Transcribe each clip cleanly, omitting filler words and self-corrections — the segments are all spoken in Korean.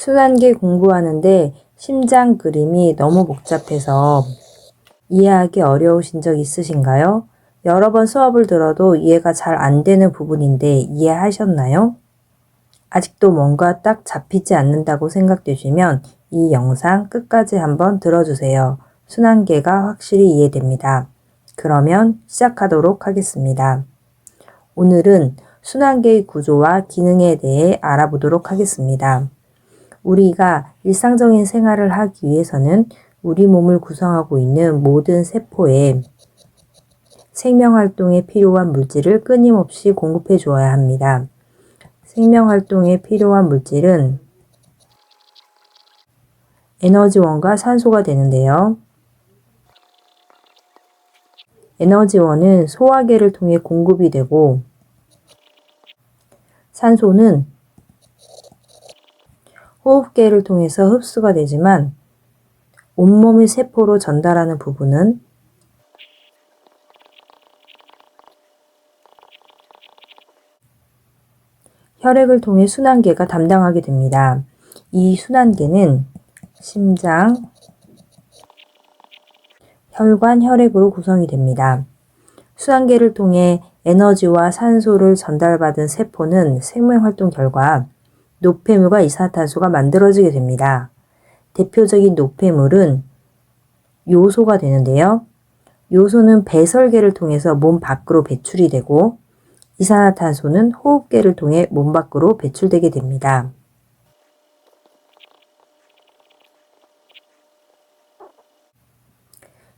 순환계 공부하는데 심장 그림이 너무 복잡해서 이해하기 어려우신 적 있으신가요? 여러 번 수업을 들어도 이해가 잘 안 되는 부분인데 이해하셨나요? 아직도 뭔가 딱 잡히지 않는다고 생각되시면 이 영상 끝까지 한번 들어주세요. 순환계가 확실히 이해됩니다. 그러면 시작하도록 하겠습니다. 오늘은 순환계의 구조와 기능에 대해 알아보도록 하겠습니다. 우리가 일상적인 생활을 하기 위해서는 우리 몸을 구성하고 있는 모든 세포에 생명활동에 필요한 물질을 끊임없이 공급해 주어야 합니다. 생명활동에 필요한 물질은 에너지원과 산소가 되는데요. 에너지원은 소화계를 통해 공급이 되고 산소는 호흡계를 통해서 흡수가 되지만 온몸의 세포로 전달하는 부분은 혈액을 통해 순환계가 담당하게 됩니다. 이 순환계는 심장, 혈관, 혈액으로 구성이 됩니다. 순환계를 통해 에너지와 산소를 전달받은 세포는 생명활동 결과 노폐물과 이산화탄소가 만들어지게 됩니다. 대표적인 노폐물은 요소가 되는데요. 요소는 배설계를 통해서 몸 밖으로 배출이 되고 이산화탄소는 호흡계를 통해 몸 밖으로 배출되게 됩니다.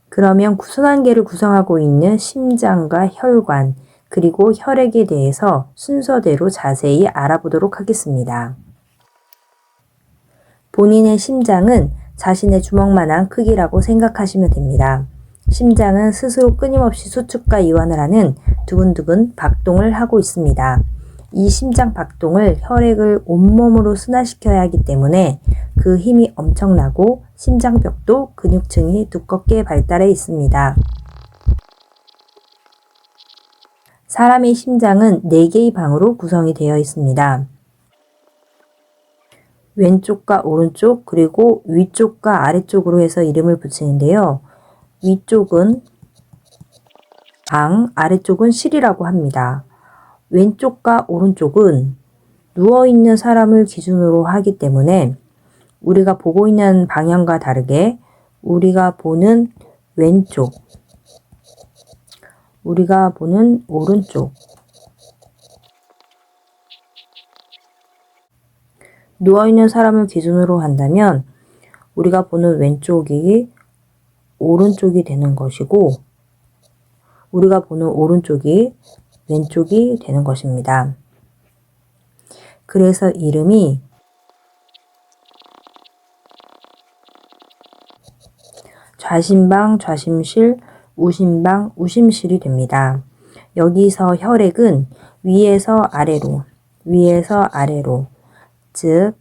그러면 순환계를 구성하고 있는 심장과 혈관, 그리고 혈액에 대해서 순서대로 자세히 알아보도록 하겠습니다. 본인의 심장은 자신의 주먹만한 크기라고 생각하시면 됩니다. 심장은 스스로 끊임없이 수축과 이완을 하는 두근두근 박동을 하고 있습니다. 이 심장 박동을 혈액을 온몸으로 순환시켜야 하기 때문에 그 힘이 엄청나고 심장벽도 근육층이 두껍게 발달해 있습니다. 사람의 심장은 4개의 방으로 구성이 되어 있습니다. 왼쪽과 오른쪽 그리고 위쪽과 아래쪽으로 해서 이름을 붙이는데요. 위쪽은 방, 아래쪽은 실이라고 합니다. 왼쪽과 오른쪽은 누워있는 사람을 기준으로 하기 때문에 우리가 보고 있는 방향과 다르게 우리가 보는 왼쪽, 우리가 보는 오른쪽, 누워있는 사람을 기준으로 한다면 우리가 보는 왼쪽이 오른쪽이 되는 것이고 우리가 보는 오른쪽이 왼쪽이 되는 것입니다. 그래서 이름이 좌심방, 좌심실, 우심방, 우심실이 됩니다. 여기서 혈액은 위에서 아래로, 위에서 아래로, 즉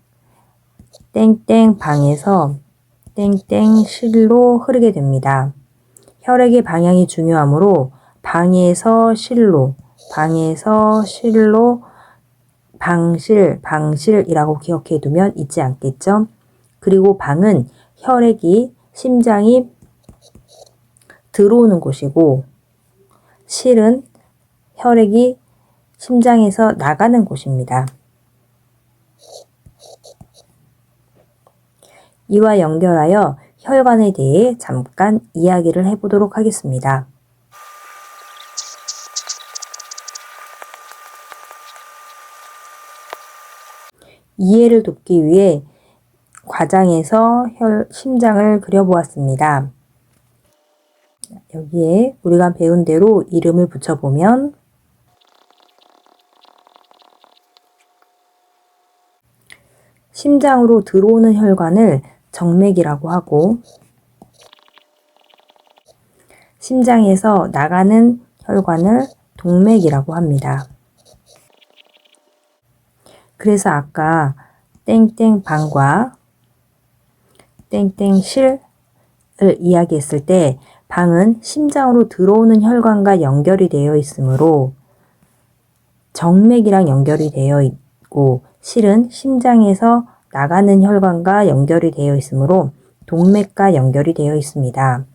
땡땡방에서 땡땡실로 흐르게 됩니다. 혈액의 방향이 중요하므로 방에서 실로, 방에서 실로, 방실, 방실이라고 기억해 두면 잊지 않겠죠? 그리고 방은 혈액이 심장이 들어오는 곳이고 실은 혈액이 심장에서 나가는 곳입니다. 이와 연결하여 혈관에 대해 잠깐 이야기를 해보도록 하겠습니다. 이해를 돕기 위해 과장해서 심장을 그려보았습니다. 여기에 우리가 배운 대로 이름을 붙여보면 심장으로 들어오는 혈관을 정맥이라고 하고 심장에서 나가는 혈관을 동맥이라고 합니다. 그래서 아까 땡땡방과 땡땡실을 이야기했을 때 방은 심장으로 들어오는 혈관과 연결이 되어 있으므로 정맥이랑 연결이 되어 있고 실은 심장에서 나가는 혈관과 연결이 되어 있으므로 동맥과 연결이 되어 있습니다.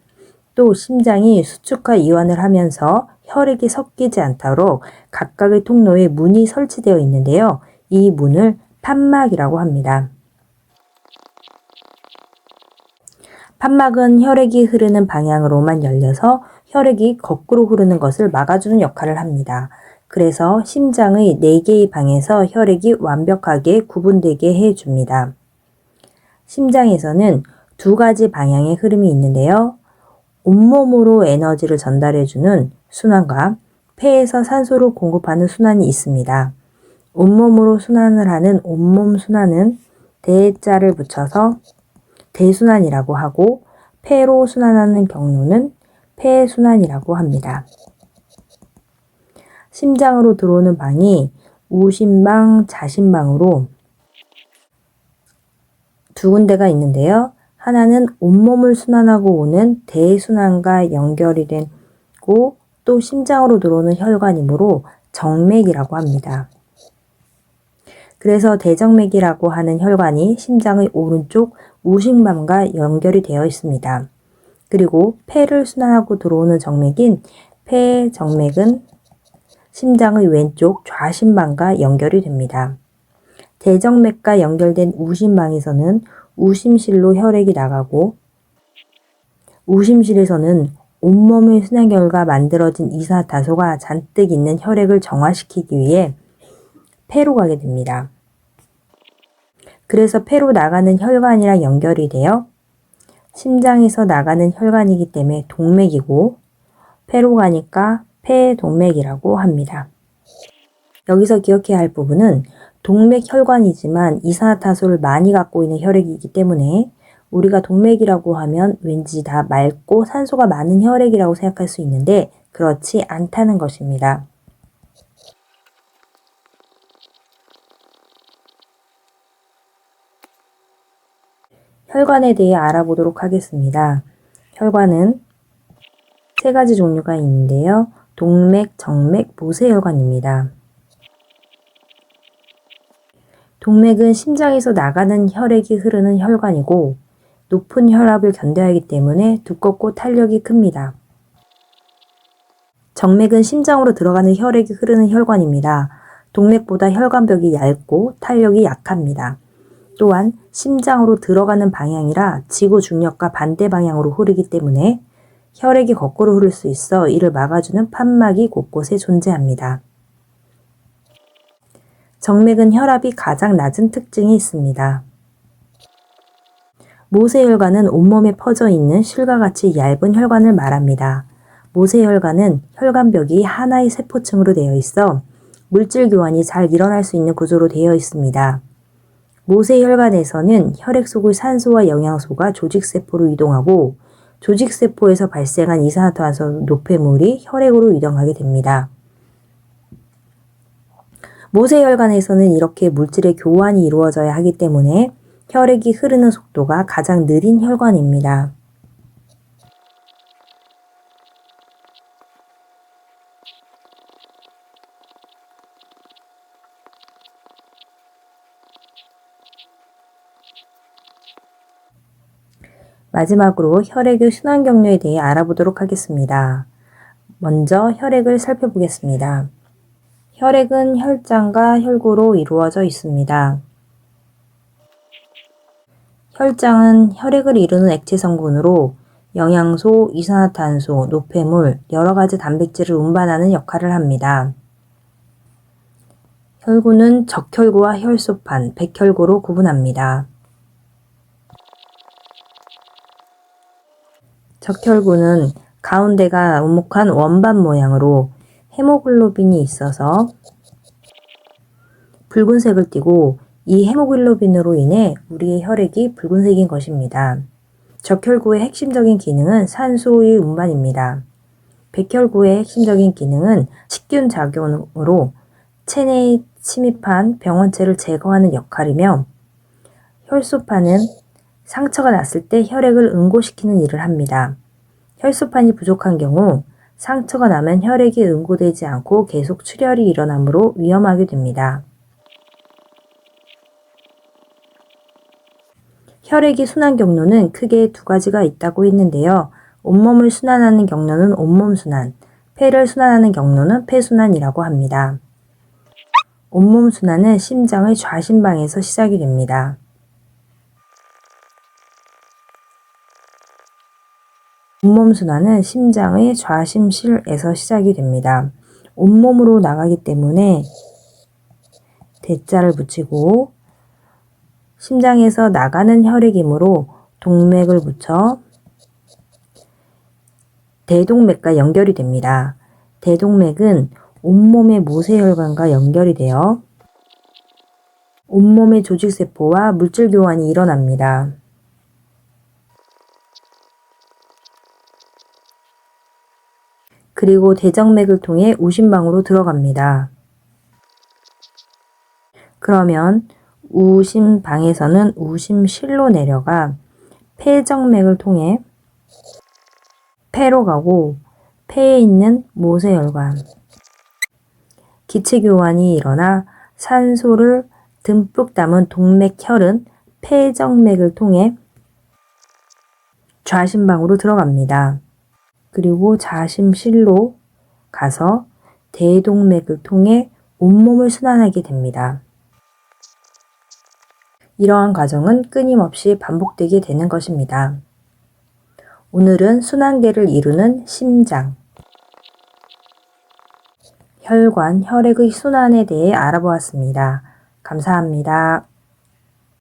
또 심장이 수축과 이완을 하면서 혈액이 섞이지 않도록 각각의 통로에 문이 설치되어 있는데요. 이 문을 판막이라고 합니다. 판막은 혈액이 흐르는 방향으로만 열려서 혈액이 거꾸로 흐르는 것을 막아주는 역할을 합니다. 그래서 심장의 4개의 방에서 혈액이 완벽하게 구분되게 해줍니다. 심장에서는 2가지 방향의 흐름이 있는데요. 온몸으로 에너지를 전달해주는 순환과 폐에서 산소를 공급하는 순환이 있습니다. 온몸으로 순환을 하는 온몸 순환은 대자를 붙여서 대순환이라고 하고 폐로 순환하는 경로는 폐순환이라고 합니다. 심장으로 들어오는 방이 우심방, 자심방으로 2군데가 있는데요. 하나는 온몸을 순환하고 오는 대순환과 연결이 되고 또 심장으로 들어오는 혈관이므로 정맥이라고 합니다. 그래서 대정맥이라고 하는 혈관이 심장의 오른쪽 우심방과 연결이 되어 있습니다. 그리고 폐를 순환하고 들어오는 정맥인 폐정맥은 심장의 왼쪽 좌심방과 연결이 됩니다. 대정맥과 연결된 우심방에서는 우심실로 혈액이 나가고 우심실에서는 온몸의 순환결과 만들어진 이산화탄소가 잔뜩 있는 혈액을 정화시키기 위해 폐로 가게 됩니다. 그래서 폐로 나가는 혈관이랑 연결이 되어 심장에서 나가는 혈관이기 때문에 동맥이고 폐로 가니까 폐동맥이라고 합니다. 여기서 기억해야 할 부분은 동맥 혈관이지만 이산화탄소를 많이 갖고 있는 혈액이기 때문에 우리가 동맥이라고 하면 왠지 다 맑고 산소가 많은 혈액이라고 생각할 수 있는데 그렇지 않다는 것입니다. 혈관에 대해 알아보도록 하겠습니다. 혈관은 3가지 종류가 있는데요. 동맥, 정맥, 모세혈관입니다. 동맥은 심장에서 나가는 혈액이 흐르는 혈관이고 높은 혈압을 견뎌야 하기 때문에 두껍고 탄력이 큽니다. 정맥은 심장으로 들어가는 혈액이 흐르는 혈관입니다. 동맥보다 혈관벽이 얇고 탄력이 약합니다. 또한 심장으로 들어가는 방향이라 지구 중력과 반대 방향으로 흐르기 때문에 혈액이 거꾸로 흐를 수 있어 이를 막아주는 판막이 곳곳에 존재합니다. 정맥은 혈압이 가장 낮은 특징이 있습니다. 모세혈관은 온몸에 퍼져 있는 실과 같이 얇은 혈관을 말합니다. 모세혈관은 혈관벽이 하나의 세포층으로 되어 있어 물질 교환이 잘 일어날 수 있는 구조로 되어 있습니다. 모세혈관에서는 혈액 속의 산소와 영양소가 조직세포로 이동하고 조직세포에서 발생한 이산화탄소 노폐물이 혈액으로 이동하게 됩니다. 모세혈관에서는 이렇게 물질의 교환이 이루어져야 하기 때문에 혈액이 흐르는 속도가 가장 느린 혈관입니다. 마지막으로 혈액의 순환 경로에 대해 알아보도록 하겠습니다. 먼저 혈액을 살펴보겠습니다. 혈액은 혈장과 혈구로 이루어져 있습니다. 혈장은 혈액을 이루는 액체 성분으로 영양소, 이산화탄소, 노폐물, 여러 가지 단백질을 운반하는 역할을 합니다. 혈구는 적혈구와 혈소판, 백혈구로 구분합니다. 적혈구는 가운데가 오목한 원반 모양으로 헤모글로빈이 있어서 붉은색을 띠고 이 헤모글로빈으로 인해 우리의 혈액이 붉은색인 것입니다. 적혈구의 핵심적인 기능은 산소의 운반입니다. 백혈구의 핵심적인 기능은 식균 작용으로 체내에 침입한 병원체를 제거하는 역할이며 혈소판은 상처가 났을 때 혈액을 응고시키는 일을 합니다. 혈소판이 부족한 경우 상처가 나면 혈액이 응고되지 않고 계속 출혈이 일어나므로 위험하게 됩니다. 혈액이 순환 경로는 크게 두 가지가 있다고 했는데요. 온몸을 순환하는 경로는 온몸 순환, 폐를 순환하는 경로는 폐순환이라고 합니다. 온몸 순환은 심장의 좌심방에서 시작이 됩니다. 온몸 순환은 심장의 좌심실에서 시작이 됩니다. 온몸으로 나가기 때문에 대자를 붙이고 심장에서 나가는 혈액이므로 동맥을 붙여 대동맥과 연결이 됩니다. 대동맥은 온몸의 모세혈관과 연결이 되어 온몸의 조직세포와 물질 교환이 일어납니다. 그리고 대정맥을 통해 우심방으로 들어갑니다. 그러면 우심방에서는 우심실로 내려가 폐정맥을 통해 폐로 가고 폐에 있는 모세혈관, 기체교환이 일어나 산소를 듬뿍 담은 동맥혈은 폐정맥을 통해 좌심방으로 들어갑니다. 그리고 좌심실로 가서 대동맥을 통해 온몸을 순환하게 됩니다. 이러한 과정은 끊임없이 반복되게 되는 것입니다. 오늘은 순환계를 이루는 심장, 혈관, 혈액의 순환에 대해 알아보았습니다. 감사합니다.